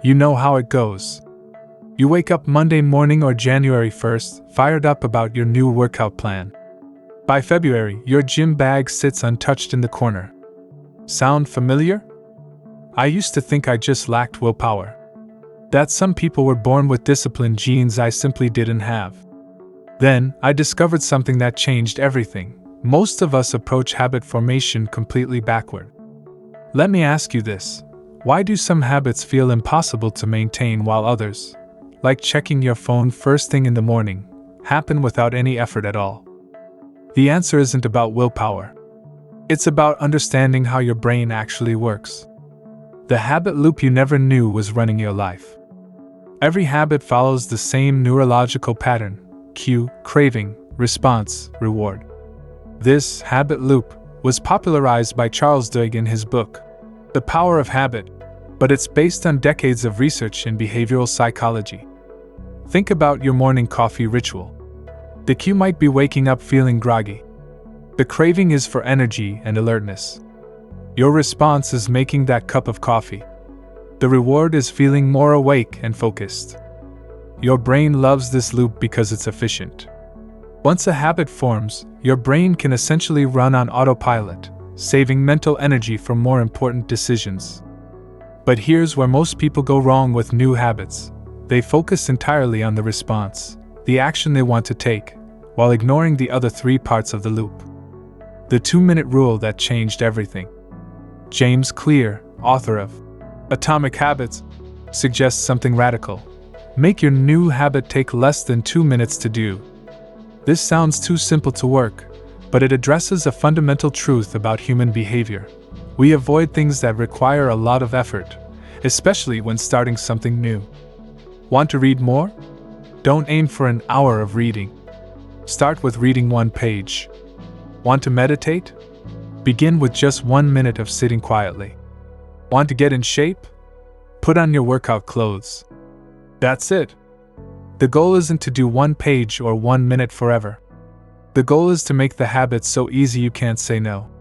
You know how it goes. You wake up Monday morning or January 1st, fired up about your new workout plan. By February, your gym bag sits untouched in the corner. Sound familiar? I used to think I just lacked willpower. That some people were born with discipline genes I simply didn't have. Then, I discovered something that changed everything. Most of us approach habit formation completely backward. Let me ask you this. Why do some habits feel impossible to maintain while others, like checking your phone first thing in the morning, happen without any effort at all? The answer isn't about willpower. It's about understanding how your brain actually works. The habit loop you never knew was running your life. Every habit follows the same neurological pattern: cue, craving, response, reward. This habit loop was popularized by Charles Duhigg in his book, The Power of Habit, but it's based on decades of research in behavioral psychology. Think about your morning coffee ritual. The cue might be waking up feeling groggy. The craving is for energy and alertness. Your response is making that cup of coffee. The reward is feeling more awake and focused. Your brain loves this loop because it's efficient. Once a habit forms, your brain can essentially run on autopilot, saving mental energy for more important decisions. But here's where most people go wrong with new habits. They focus entirely on the response, the action they want to take, while ignoring the other three parts of the loop. The 2-minute rule that changed everything. James Clear, author of Atomic Habits, suggests something radical. Make your new habit take less than 2 minutes to do. This sounds too simple to work, but it addresses a fundamental truth about human behavior. We avoid things that require a lot of effort, especially when starting something new. Want to read more? Don't aim for an hour of reading. Start with reading 1 page. Want to meditate? Begin with just 1 minute of sitting quietly. Want to get in shape? Put on your workout clothes. That's it. The goal isn't to do 1 page or 1 minute forever. The goal is to make the habit so easy you can't say no.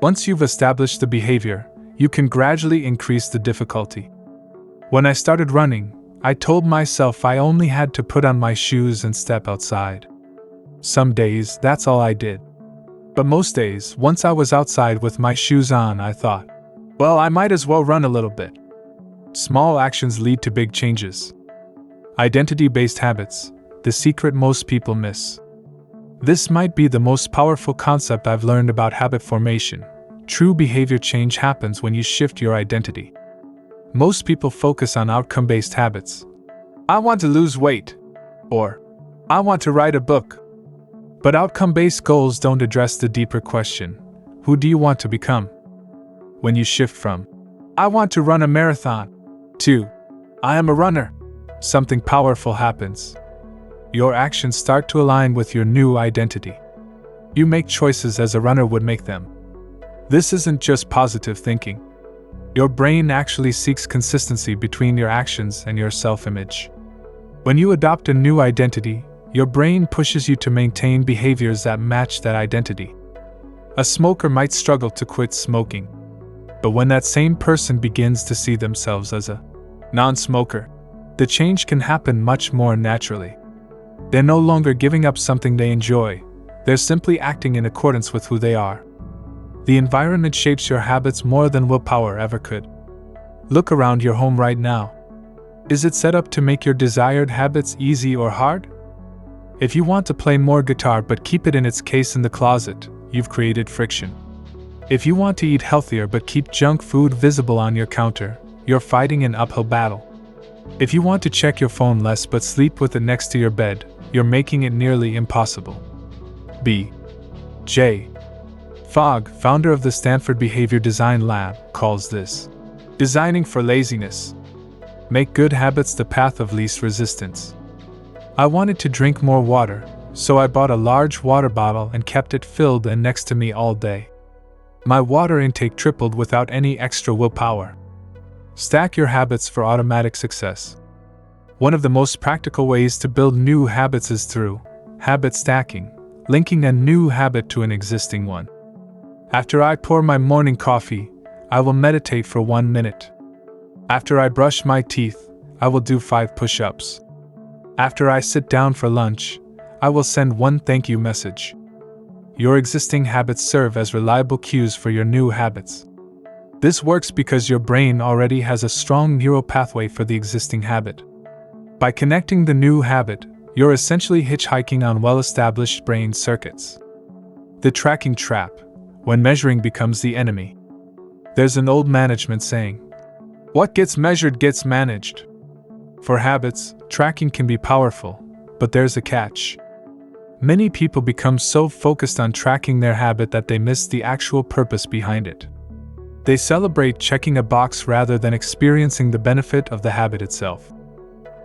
Once you've established the behavior, you can gradually increase the difficulty. When I started running, I told myself I only had to put on my shoes and step outside. Some days, that's all I did. But most days, once I was outside with my shoes on, I thought, well, I might as well run a little bit. Small actions lead to big changes. Identity-based habits, the secret most people miss. This might be the most powerful concept I've learned about habit formation. True behavior change happens when you shift your identity. Most people focus on outcome-based habits. I want to lose weight, or I want to write a book. But outcome-based goals don't address the deeper question: who do you want to become? When you shift from, I want to run a marathon, to, I am a runner, something powerful happens. Your actions start to align with your new identity. You make choices as a runner would make them. This isn't just positive thinking. Your brain actually seeks consistency between your actions and your self-image. When you adopt a new identity, your brain pushes you to maintain behaviors that match that identity. A smoker might struggle to quit smoking. But when that same person begins to see themselves as a non-smoker, the change can happen much more naturally. They're no longer giving up something they enjoy, they're simply acting in accordance with who they are. The environment shapes your habits more than willpower ever could. Look around your home right now. Is it set up to make your desired habits easy or hard? If you want to play more guitar but keep it in its case in the closet, you've created friction. If you want to eat healthier but keep junk food visible on your counter, you're fighting an uphill battle. If you want to check your phone less but sleep with it next to your bed, you're making it nearly impossible. B. J. Fogg, founder of the Stanford Behavior Design Lab, calls this designing for laziness. Make good habits the path of least resistance. I wanted to drink more water, so I bought a large water bottle and kept it filled and next to me all day. My water intake tripled without any extra willpower. Stack your habits for automatic success. One of the most practical ways to build new habits is through habit stacking, linking a new habit to an existing one. After I pour my morning coffee, I will meditate for 1 minute. After I brush my teeth, I will do 5 push-ups. After I sit down for lunch, I will send one thank you message. Your existing habits serve as reliable cues for your new habits. This works because your brain already has a strong neural pathway for the existing habit. By connecting the new habit, you're essentially hitchhiking on well-established brain circuits. The tracking trap, when measuring becomes the enemy. There's an old management saying, "What gets measured gets managed." For habits, tracking can be powerful, but there's a catch. Many people become so focused on tracking their habit that they miss the actual purpose behind it. They celebrate checking a box rather than experiencing the benefit of the habit itself.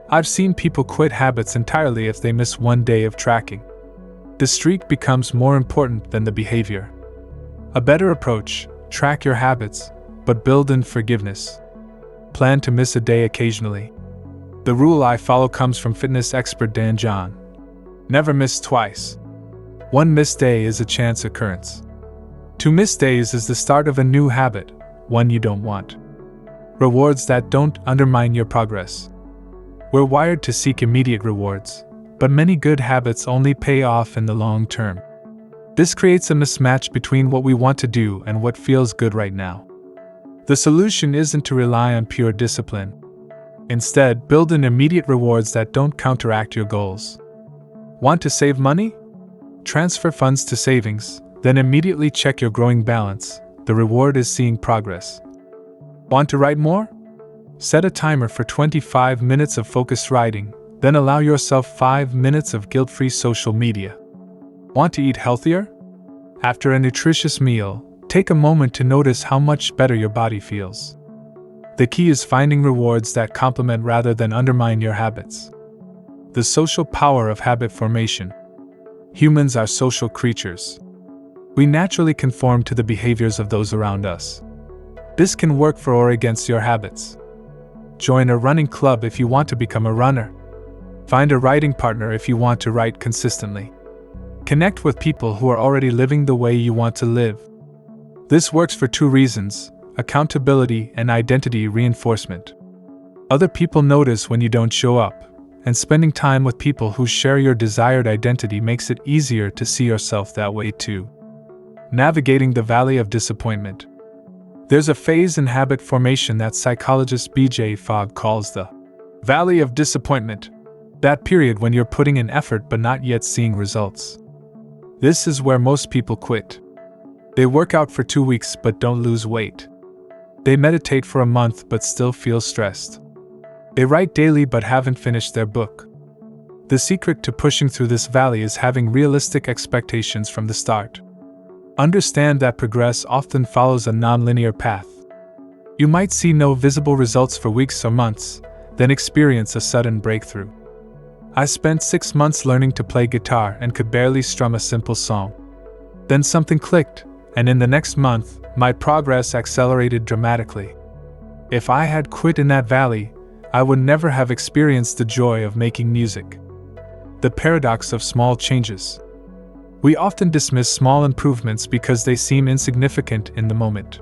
I've seen people quit habits entirely if they miss one day of tracking. The streak becomes more important than the behavior. A better approach: track your habits, but build in forgiveness. Plan to miss a day occasionally. The rule I follow comes from fitness expert Dan John. Never miss twice. One missed day is a chance occurrence. 2 missed days is the start of a new habit, one you don't want. Rewards that don't undermine your progress. We're wired to seek immediate rewards, but many good habits only pay off in the long term. This creates a mismatch between what we want to do and what feels good right now. The solution isn't to rely on pure discipline. Instead, build in immediate rewards that don't counteract your goals. Want to save money? Transfer funds to savings, then immediately check your growing balance. The reward is seeing progress. Want to write more? Set a timer for 25 minutes of focused writing, then allow yourself 5 minutes of guilt-free social media. Want to eat healthier? After a nutritious meal, take a moment to notice how much better your body feels. The key is finding rewards that complement rather than undermine your habits. The social power of habit formation. Humans are social creatures. We naturally conform to the behaviors of those around us. This can work for or against your habits. Join a running club if you want to become a runner. Find a writing partner if you want to write consistently. Connect with people who are already living the way you want to live. This works for 2 reasons: accountability and identity reinforcement. Other people notice when you don't show up, and spending time with people who share your desired identity makes it easier to see yourself that way too. Navigating the valley of disappointment. There's a phase in habit formation that psychologist B.J. Fogg calls the valley of disappointment. That period when you're putting in effort but not yet seeing results. This is where most people quit. They work out for 2 weeks but don't lose weight. They meditate for a month but still feel stressed. They write daily but haven't finished their book. The secret to pushing through this valley is having realistic expectations from the start. Understand that progress often follows a non-linear path. You might see no visible results for weeks or months, then experience a sudden breakthrough. I spent 6 months learning to play guitar and could barely strum a simple song. Then something clicked, and in the next month, my progress accelerated dramatically. If I had quit in that valley, I would never have experienced the joy of making music. The paradox of small changes. We often dismiss small improvements because they seem insignificant in the moment.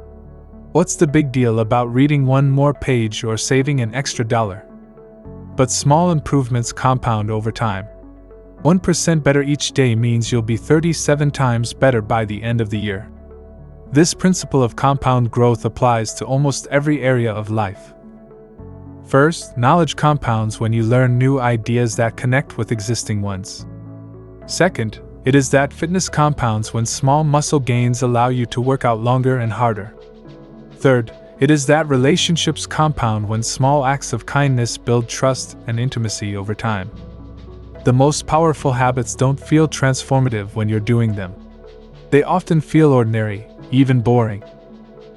What's the big deal about reading 1 more page or saving an extra $1? But small improvements compound over time. 1% better each day means you'll be 37 times better by the end of the year. This principle of compound growth applies to almost every area of life. First, knowledge compounds when you learn new ideas that connect with existing ones. Second, it is that fitness compounds when small muscle gains allow you to work out longer and harder. Third, it is that relationships compound when small acts of kindness build trust and intimacy over time. The most powerful habits don't feel transformative when you're doing them. They often feel ordinary, even boring.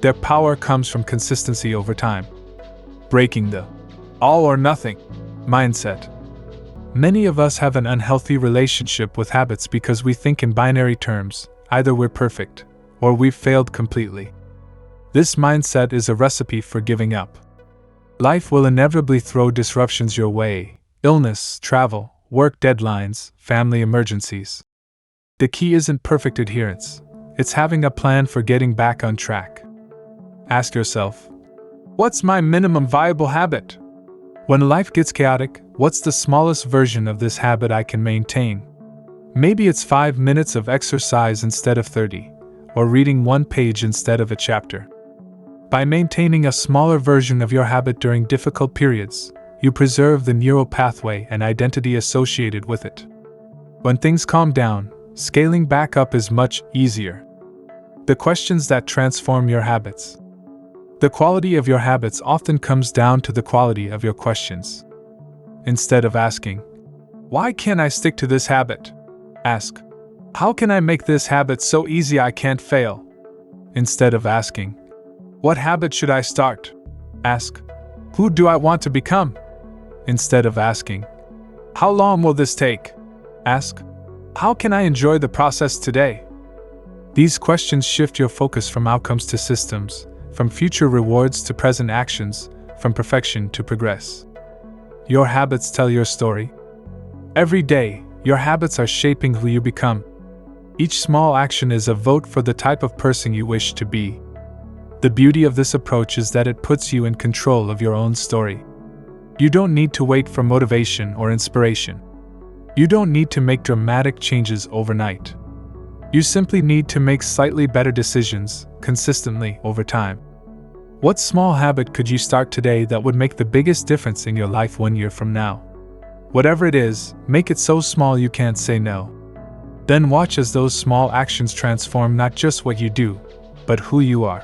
Their power comes from consistency over time. Breaking the all or nothing mindset. Many of us have an unhealthy relationship with habits because we think in binary terms: either we're perfect, or we've failed completely. This mindset is a recipe for giving up. Life will inevitably throw disruptions your way: illness, travel, work deadlines, family emergencies. The key isn't perfect adherence, it's having a plan for getting back on track. Ask yourself, What's my minimum viable habit? When life gets chaotic, what's the smallest version of this habit I can maintain? Maybe it's 5 minutes of exercise instead of 30, or reading 1 page instead of a chapter. By maintaining a smaller version of your habit during difficult periods, you preserve the neural pathway and identity associated with it. When things calm down, scaling back up is much easier. The questions that transform your habits. The quality of your habits often comes down to the quality of your questions. Instead of asking, "Why can't I stick to this habit?" ask, "How can I make this habit so easy I can't fail?" Instead of asking, "What habit should I start?" ask, "Who do I want to become?" Instead of asking, "How long will this take?" ask, "How can I enjoy the process today?" These questions shift your focus from outcomes to systems, from future rewards to present actions, from perfection to progress. Your habits tell your story. Every day, your habits are shaping who you become. Each small action is a vote for the type of person you wish to be. The beauty of this approach is that it puts you in control of your own story. You don't need to wait for motivation or inspiration. You don't need to make dramatic changes overnight. You simply need to make slightly better decisions, consistently, over time. What small habit could you start today that would make the biggest difference in your life 1 year from now? Whatever it is, make it so small you can't say no. Then watch as those small actions transform not just what you do, but who you are.